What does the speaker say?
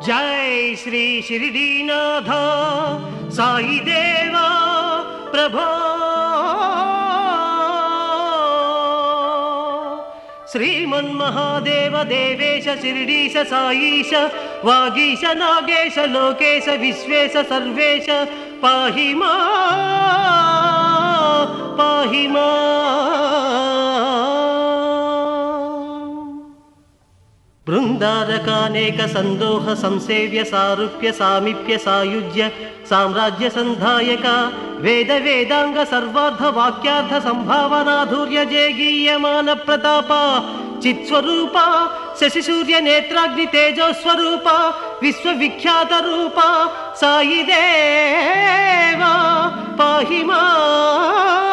जय श्री शिरडीनाथ साई देवा प्रभो श्रीमन्महादेव देवेश शिरडीश साईश वागीश नागेश लोकेश विश्वेश सर्वेश पाहि मां बृंदारकानेक संदोह संसेव्य सारूप्य सामीप्य सायुज्य साम्राज्य संधायक वेद वेदांग सर्वार्थ वाक्यार्थ संभावनाधुर्य जयगीयमान प्रताप चित्स्वरूप शशि सूर्य नेत्राग्नि तेजो स्वरूप विश्वविख्यात रूप साई देवा पाहि मां।